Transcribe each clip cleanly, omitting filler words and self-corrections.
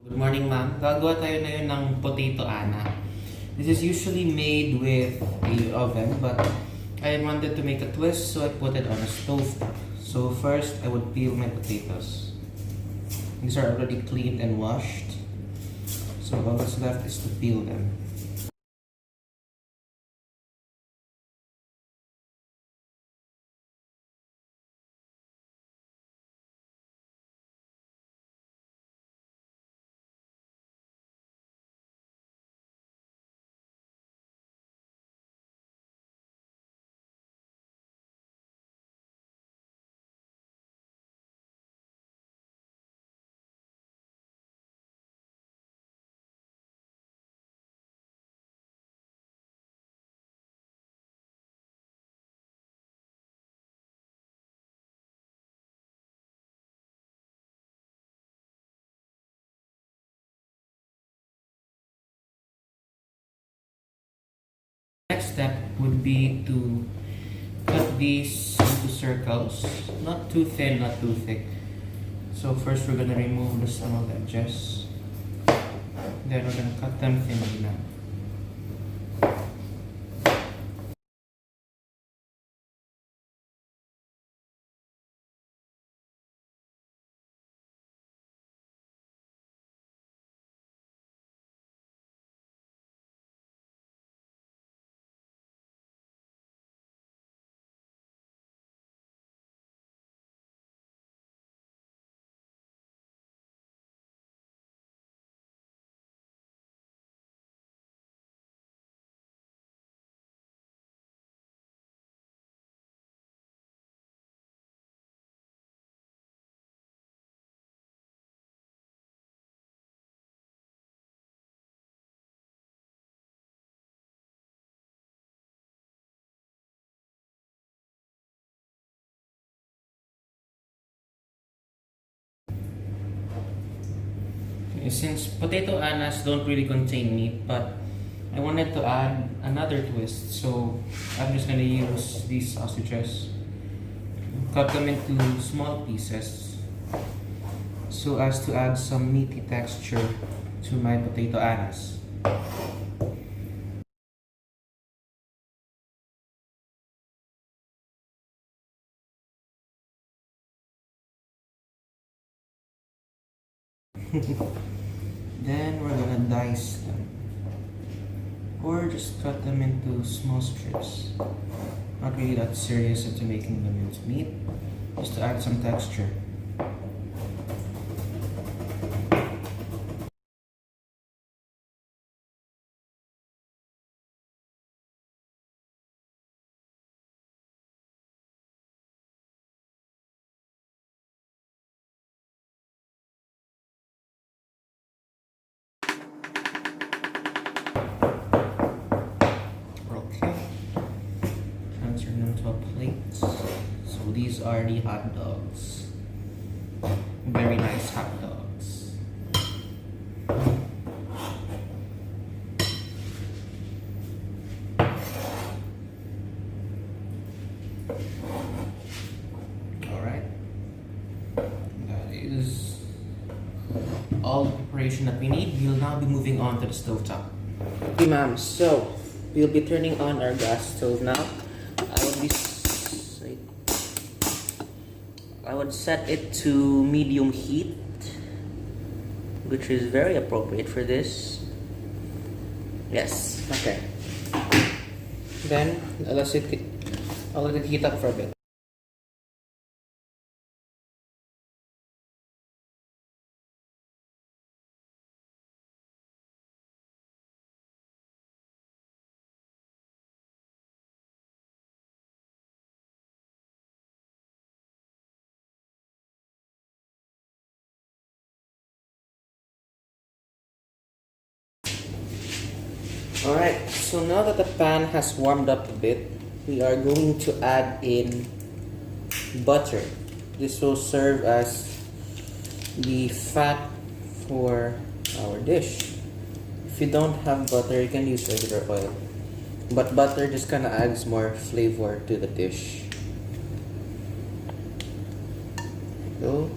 Good morning, ma'am. Gagawa tayo ngayon ng potato ana. This is usually made with a oven, but I wanted to make a twist, so I put it on a stove top. So first, I would peel my potatoes. These are already cleaned and washed. So all that's left is to peel them. Next step would be to cut these into circles, not too thin, not too thick. So first we're gonna remove the some of the edges. Then we're gonna cut them thinly now. Since potato anas don't really contain meat, but I wanted to add another twist, so I'm just gonna use these sausages, cut them into small pieces, so as to add some meaty texture to my potato anas. Then we're gonna dice them, or just cut them into small strips. Not really that serious into making them into meat, just to add some texture. Okay, transfer them to a plate. So these are the hot dogs. Very nice hot dogs. Alright. That is all the preparation that we need. We'll now be moving on to the stove top. Okay, ma'am. So we'll be turning on our gas stove now. I would set it to medium heat, which is very appropriate for this. Yes. Okay. Then I'll let it heat up for a bit. Alright, so now that the pan has warmed up a bit, we are going to add in butter. This will serve as the fat for our dish. If you don't have butter, you can use regular oil. But butter just kind of adds more flavor to the dish. There we go.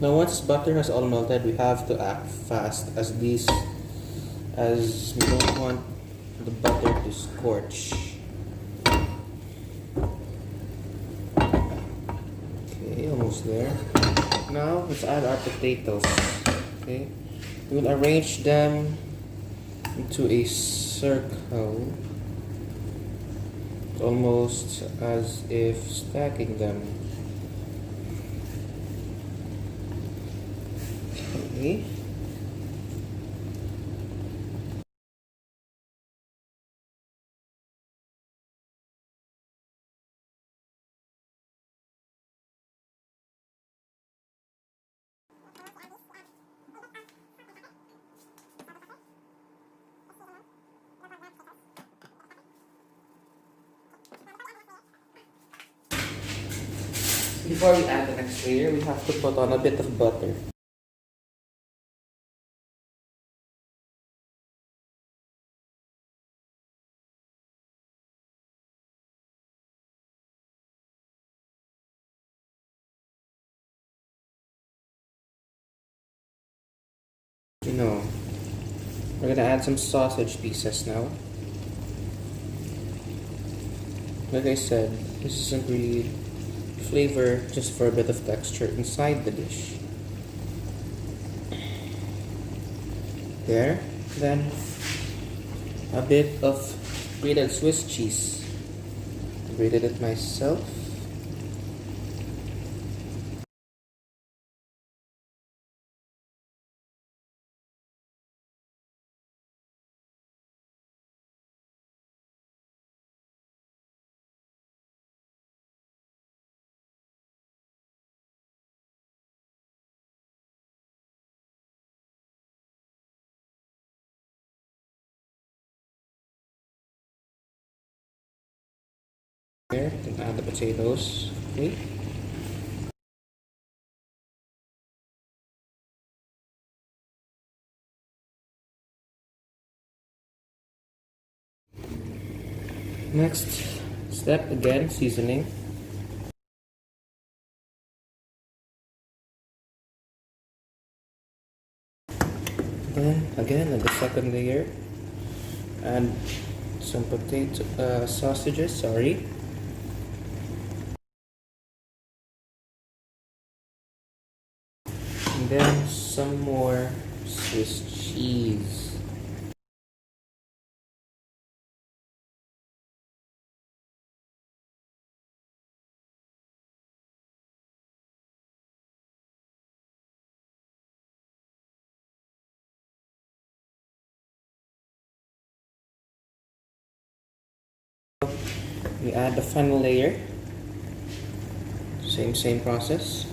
Now once butter has all melted, we have to act fast as we don't want the butter to scorch. Okay, almost there. Now let's add our potatoes. Okay, we'll arrange them into a circle, almost as if stacking them. Okay. Before we add the next layer, we have to put on a bit of butter. You know, we're gonna add some sausage pieces now. Like I said, this isn't really flavor, just for a bit of texture inside the dish. There. Then a bit of grated Swiss cheese. I grated it myself. There, then add the potatoes. Okay. Next step, again, seasoning. Then again, at the second layer, add some potato sausages. Sorry. And then some more Swiss cheese. We add the final layer. Same process.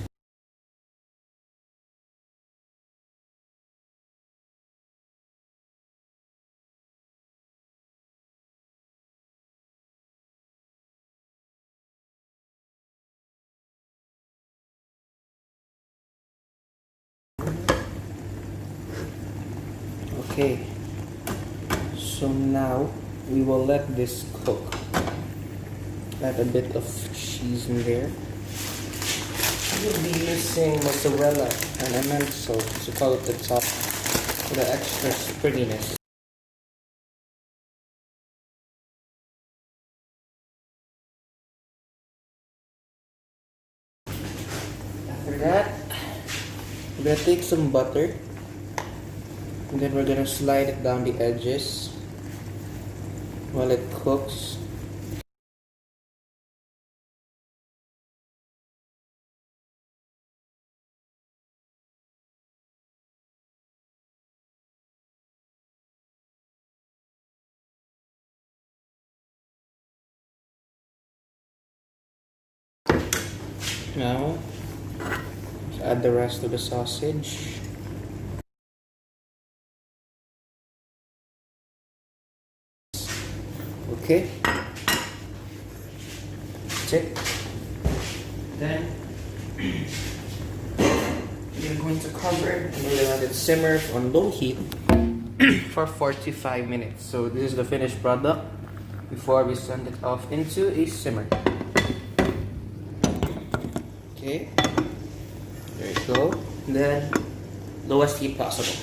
Okay, so now we will let this cook. Add a bit of cheese in there. We'll be using mozzarella, and I meant so to call it the top for the extra springiness. After that, we're gonna take some butter, and then we're gonna slide it down the edges while it cooks. Now, let's add the rest of the sausage. Okay, that's it. Then we're going to cover it and we're going to let it simmer on low heat for 45 minutes. So this is the finished product before we send it off into a simmer. Okay, there There you go. Then, lowest heat possible.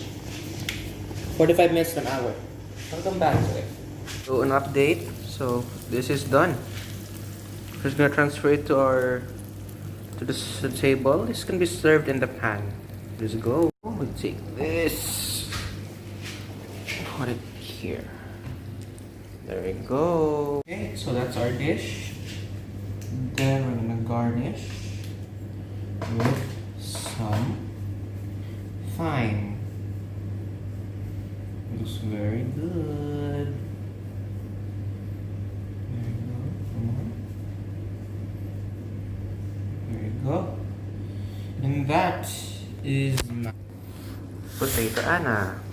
45 minutes to an hour. Welcome back to it. So, an update. So, this is done. Just gonna transfer it to our the table. This can be served in the pan. Let's go. We take this. Put it here. There we go. Okay, so that's our dish. Then we're gonna garnish with some thyme. Looks very good. There you go. Come on. There you go. And that is my potato Anna.